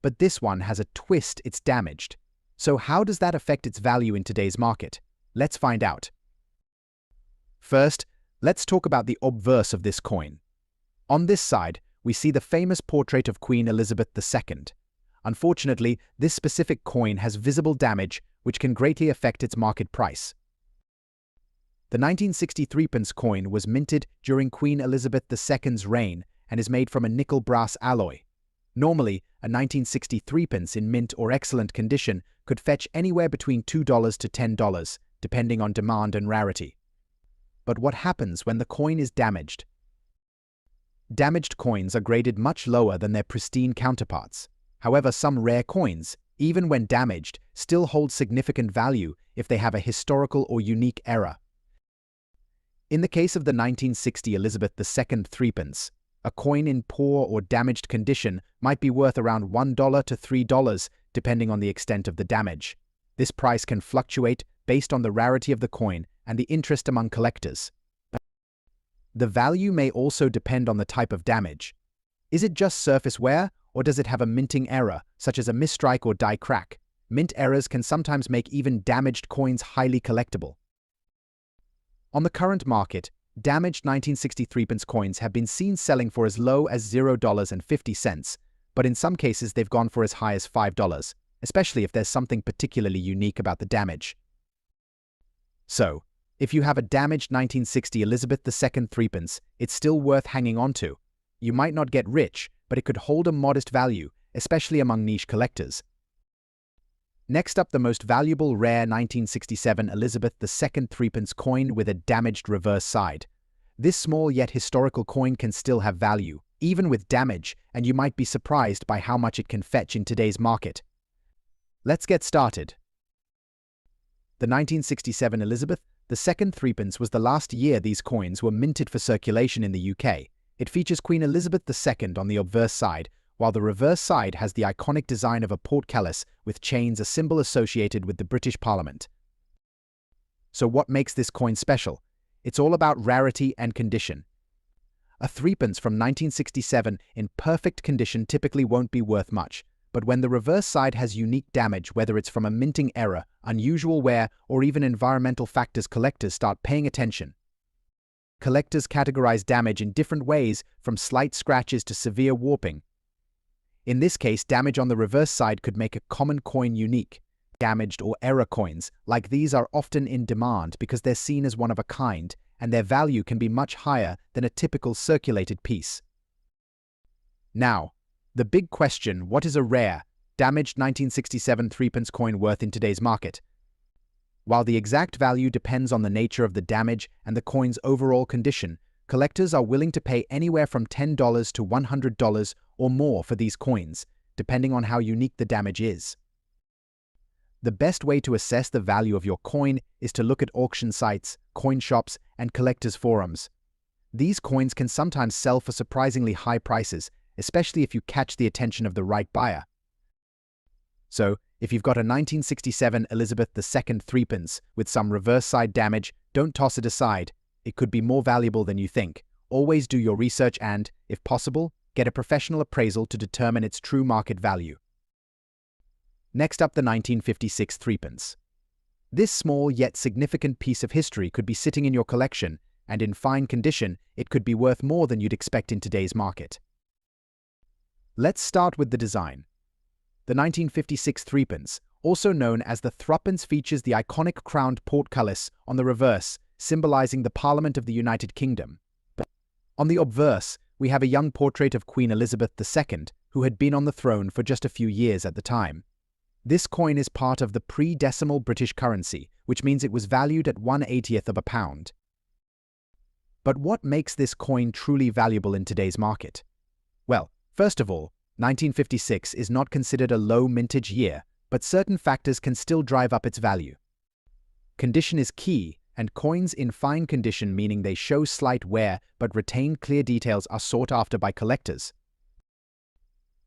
But this one has a twist: it's damaged. So how does that affect its value in today's market? Let's find out. First, let's talk about the obverse of this coin. On this side, we see the famous portrait of Queen Elizabeth II. Unfortunately, this specific coin has visible damage which can greatly affect its market price. The 1963 pence coin was minted during Queen Elizabeth II's reign and is made from a nickel-brass alloy. Normally, a 1963 pence in mint or excellent condition could fetch anywhere between $2 to $10, depending on demand and rarity. But what happens when the coin is damaged? Damaged coins are graded much lower than their pristine counterparts. However, some rare coins, even when damaged, still hold significant value if they have a historical or unique error. In the case of the 1960 Elizabeth II threepence, a coin in poor or damaged condition might be worth around $1 to $3, depending on the extent of the damage. This price can fluctuate based on the rarity of the coin and the interest among collectors. The value may also depend on the type of damage. Is it just surface wear, or does it have a minting error, such as a misstrike or die crack? Mint errors can sometimes make even damaged coins highly collectible. On the current market, damaged 1963 pence coins have been seen selling for as low as $0.50, but in some cases they've gone for as high as $5, especially if there's something particularly unique about the damage. So, if you have a damaged 1960 Elizabeth II threepence, it's still worth hanging on to. You might not get rich, but it could hold a modest value, especially among niche collectors. Next up, the most valuable rare 1967 Elizabeth II threepence coin with a damaged reverse side. This small yet historical coin can still have value, even with damage, and you might be surprised by how much it can fetch in today's market. Let's get started. The 1967 Elizabeth II threepence was the last year these coins were minted for circulation in the UK. It features Queen Elizabeth II on the obverse side, while the reverse side has the iconic design of a portcullis with chains, a symbol associated with the British Parliament. So what makes this coin special? It's all about rarity and condition. A threepence from 1967 in perfect condition typically won't be worth much, but when the reverse side has unique damage, whether it's from a minting error, unusual wear, or even environmental factors, collectors start paying attention. Collectors categorize damage in different ways, from slight scratches to severe warping. In this case, damage on the reverse side could make a common coin unique. Damaged or error coins, like these, are often in demand because they're seen as one of a kind, and their value can be much higher than a typical circulated piece. Now, the big question: what is a rare, damaged 1967 threepence coin worth in today's market? While the exact value depends on the nature of the damage and the coin's overall condition, collectors are willing to pay anywhere from $10 to $100 or more for these coins, depending on how unique the damage is. The best way to assess the value of your coin is to look at auction sites, coin shops, and collectors' forums. These coins can sometimes sell for surprisingly high prices, especially if you catch the attention of the right buyer. So, if you've got a 1967 Elizabeth II threepence with some reverse side damage, don't toss it aside. It could be more valuable than you think. Always do your research and, if possible, get a professional appraisal to determine its true market value. Next up, the 1956 threepence. This small yet significant piece of history could be sitting in your collection, and in fine condition, it could be worth more than you'd expect in today's market. Let's start with the design. The 1956 threepence, also known as the thruppence, features the iconic crowned portcullis on the reverse, symbolizing the Parliament of the United Kingdom. On the obverse, we have a young portrait of Queen Elizabeth II, who had been on the throne for just a few years at the time. This coin is part of the pre-decimal British currency, which means it was valued at 1/80th of a pound. But what makes this coin truly valuable in today's market? Well, first of all, 1956 is not considered a low mintage year, but certain factors can still drive up its value. Condition is key, and coins in fine condition, meaning they show slight wear but retain clear details, are sought after by collectors.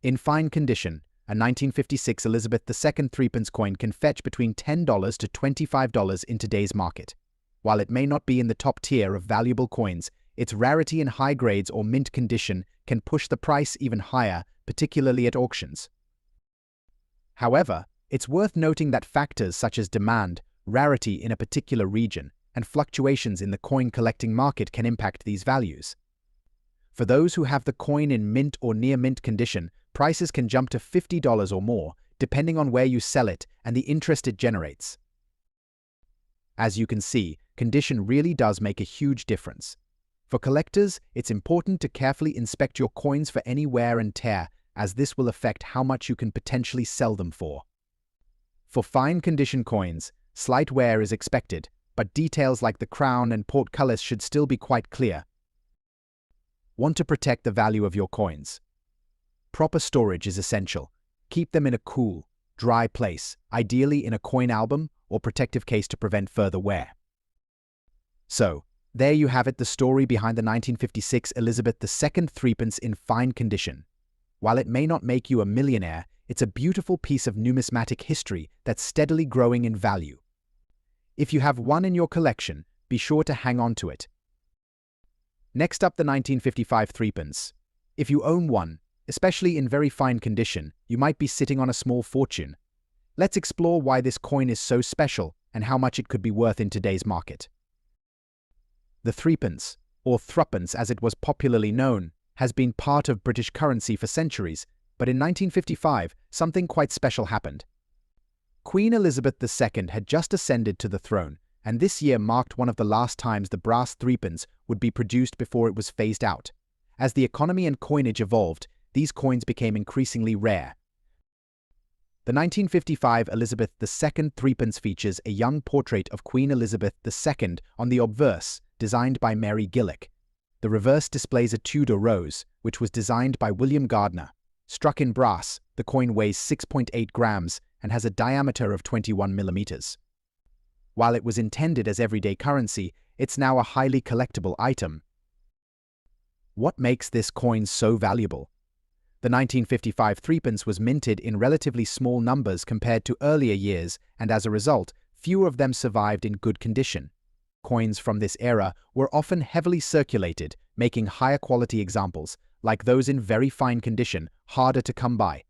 In fine condition, a 1956 Elizabeth II threepence coin can fetch between $10 to $25 in today's market. While it may not be in the top tier of valuable coins, its rarity in high grades or mint condition can push the price even higher, particularly at auctions. However, it's worth noting that factors such as demand, rarity in a particular region, and fluctuations in the coin collecting market can impact these values. For those who have the coin in mint or near mint condition, prices can jump to $50 or more, depending on where you sell it and the interest it generates. As you can see, condition really does make a huge difference. For collectors, it's important to carefully inspect your coins for any wear and tear, as this will affect how much you can potentially sell them for. For fine condition coins, slight wear is expected, but details like the crown and portcullis should still be quite clear. Want to protect the value of your coins? Proper storage is essential. Keep them in a cool, dry place, ideally in a coin album or protective case to prevent further wear. So, there you have it, the story behind the 1956 Elizabeth II threepence in fine condition. While it may not make you a millionaire, it's a beautiful piece of numismatic history that's steadily growing in value. If you have one in your collection, be sure to hang on to it. Next up, the 1955 threepence. If you own one, especially in very fine condition, you might be sitting on a small fortune. Let's explore why this coin is so special and how much it could be worth in today's market. The threepence, or thruppence as it was popularly known, has been part of British currency for centuries, but in 1955, something quite special happened. Queen Elizabeth II had just ascended to the throne, and this year marked one of the last times the brass threepence would be produced before it was phased out. As the economy and coinage evolved, these coins became increasingly rare. The 1955 Elizabeth II threepence features a young portrait of Queen Elizabeth II on the obverse, designed by Mary Gillick. The reverse displays a Tudor rose, which was designed by William Gardner. Struck in brass, the coin weighs 6.8 grams and has a diameter of 21 millimeters. While it was intended as everyday currency, it's now a highly collectible item. What makes this coin so valuable? The 1955 threepence was minted in relatively small numbers compared to earlier years, and as a result, fewer of them survived in good condition. Coins from this era were often heavily circulated, making higher quality examples, like those in very fine condition, harder to come by.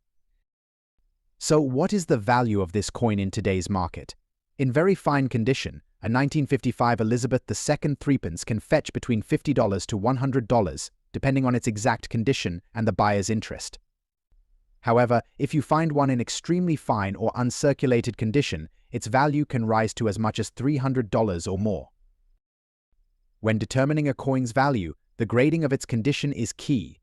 So what is the value of this coin in today's market? In very fine condition, a 1955 Elizabeth II threepence can fetch between $50 to $100, depending on its exact condition and the buyer's interest. However, if you find one in extremely fine or uncirculated condition, its value can rise to as much as $300 or more. When determining a coin's value, the grading of its condition is key.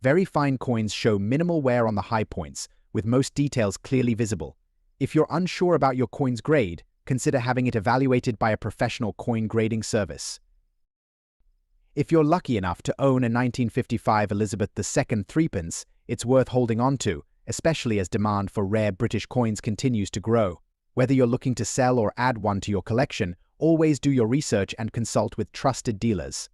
Very fine coins show minimal wear on the high points, with most details clearly visible. If you're unsure about your coin's grade, consider having it evaluated by a professional coin grading service. If you're lucky enough to own a 1955 Elizabeth II threepence, it's worth holding on to, especially as demand for rare British coins continues to grow. Whether you're looking to sell or add one to your collection, always do your research and consult with trusted dealers.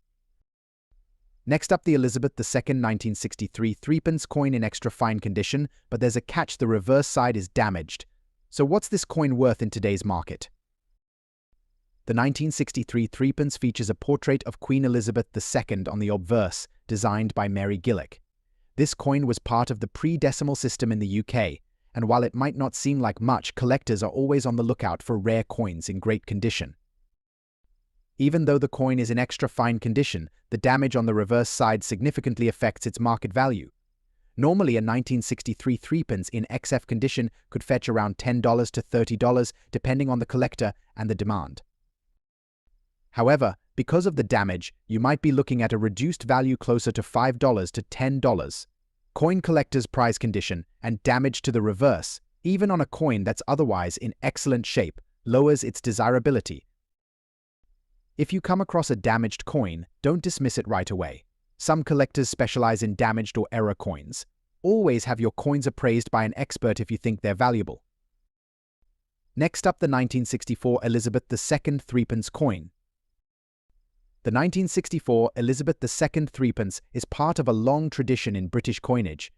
Next up, the Elizabeth II 1963 threepence coin in extra fine condition, but there's a catch: the reverse side is damaged. So what's this coin worth in today's market? The 1963 threepence features a portrait of Queen Elizabeth II on the obverse, designed by Mary Gillick. This coin was part of the pre-decimal system in the UK, and while it might not seem like much, collectors are always on the lookout for rare coins in great condition. Even though the coin is in extra fine condition, the damage on the reverse side significantly affects its market value. Normally, a 1963 threepence in XF condition could fetch around $10 to $30, depending on the collector and the demand. However, because of the damage, you might be looking at a reduced value closer to $5 to $10. Coin collectors prize condition and damage to the reverse, even on a coin that's otherwise in excellent shape, lowers its desirability. If you come across a damaged coin, don't dismiss it right away. Some collectors specialize in damaged or error coins. Always have your coins appraised by an expert if you think they're valuable. Next up, the 1964 Elizabeth II threepence coin. The 1964 Elizabeth II threepence is part of a long tradition in British coinage.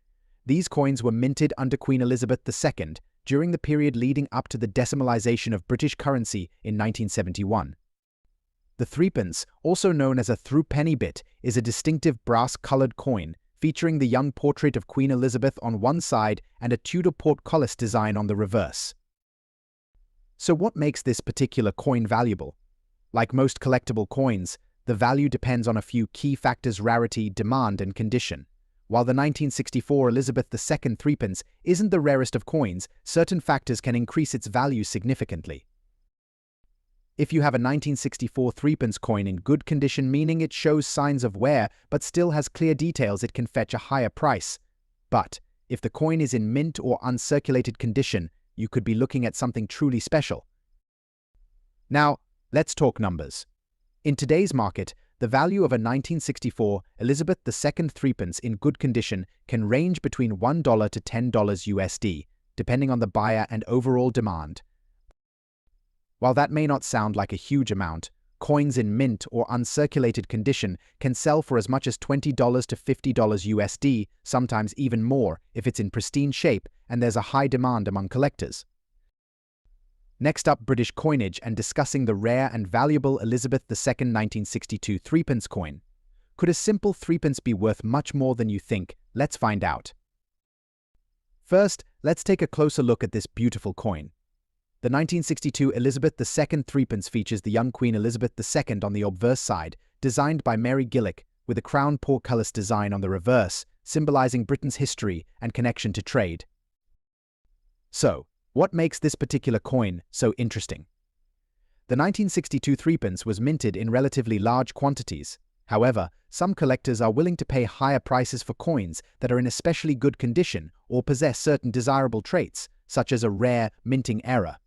These coins were minted under Queen Elizabeth II during the period leading up to the decimalisation of British currency in 1971. The threepence, also known as a threepenny bit, is a distinctive brass-coloured coin featuring the young portrait of Queen Elizabeth on one side and a Tudor portcullis design on the reverse. So what makes this particular coin valuable? Like most collectible coins, the value depends on a few key factors: rarity, demand, and condition. While the 1964 Elizabeth II threepence isn't the rarest of coins, certain factors can increase its value significantly. If you have a 1964 threepence coin in good condition, meaning it shows signs of wear but still has clear details, it can fetch a higher price. But if the coin is in mint or uncirculated condition, you could be looking at something truly special. Now, let's talk numbers. In today's market, the value of a 1964 Elizabeth II threepence in good condition can range between $1 to $10 USD, depending on the buyer and overall demand. While that may not sound like a huge amount, coins in mint or uncirculated condition can sell for as much as $20 to $50 USD, sometimes even more if it's in pristine shape and there's a high demand among collectors. Next up, British coinage and discussing the rare and valuable Elizabeth II 1962 threepence coin. Could a simple threepence be worth much more than you think? Let's find out. First, let's take a closer look at this beautiful coin. The 1962 Elizabeth II threepence features the young Queen Elizabeth II on the obverse side, designed by Mary Gillick, with a crown portcullis design on the reverse, symbolizing Britain's history and connection to trade. So, what makes this particular coin so interesting? The 1962 threepence was minted in relatively large quantities. However, some collectors are willing to pay higher prices for coins that are in especially good condition or possess certain desirable traits, such as a rare minting error.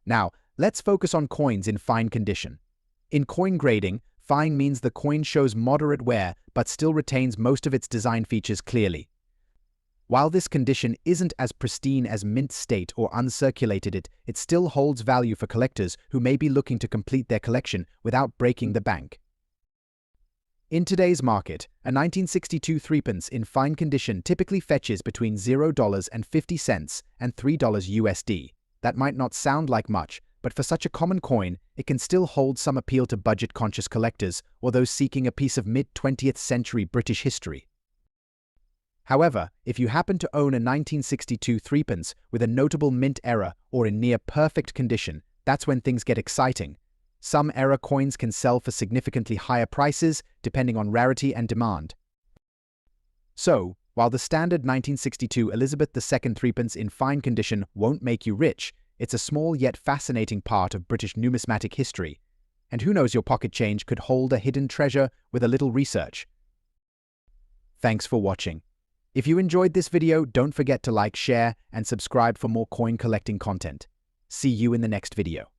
Now, let's focus on coins in fine condition. In coin grading, fine means the coin shows moderate wear but still retains most of its design features clearly. While this condition isn't as pristine as mint state or uncirculated, it still holds value for collectors who may be looking to complete their collection without breaking the bank. In today's market, a 1962 threepence in fine condition typically fetches between $0.50 and $3 USD. That might not sound like much, but for such a common coin, it can still hold some appeal to budget-conscious collectors or those seeking a piece of mid-20th century British history. However, if you happen to own a 1962 threepence with a notable mint error or in near-perfect condition, that's when things get exciting. Some error coins can sell for significantly higher prices, depending on rarity and demand. So, while the standard 1962 Elizabeth II threepence in fine condition won't make you rich, it's a small yet fascinating part of British numismatic history. And who knows, your pocket change could hold a hidden treasure with a little research. Thanks for watching. If you enjoyed this video, don't forget to like, share, and subscribe for more coin collecting content. See you in the next video.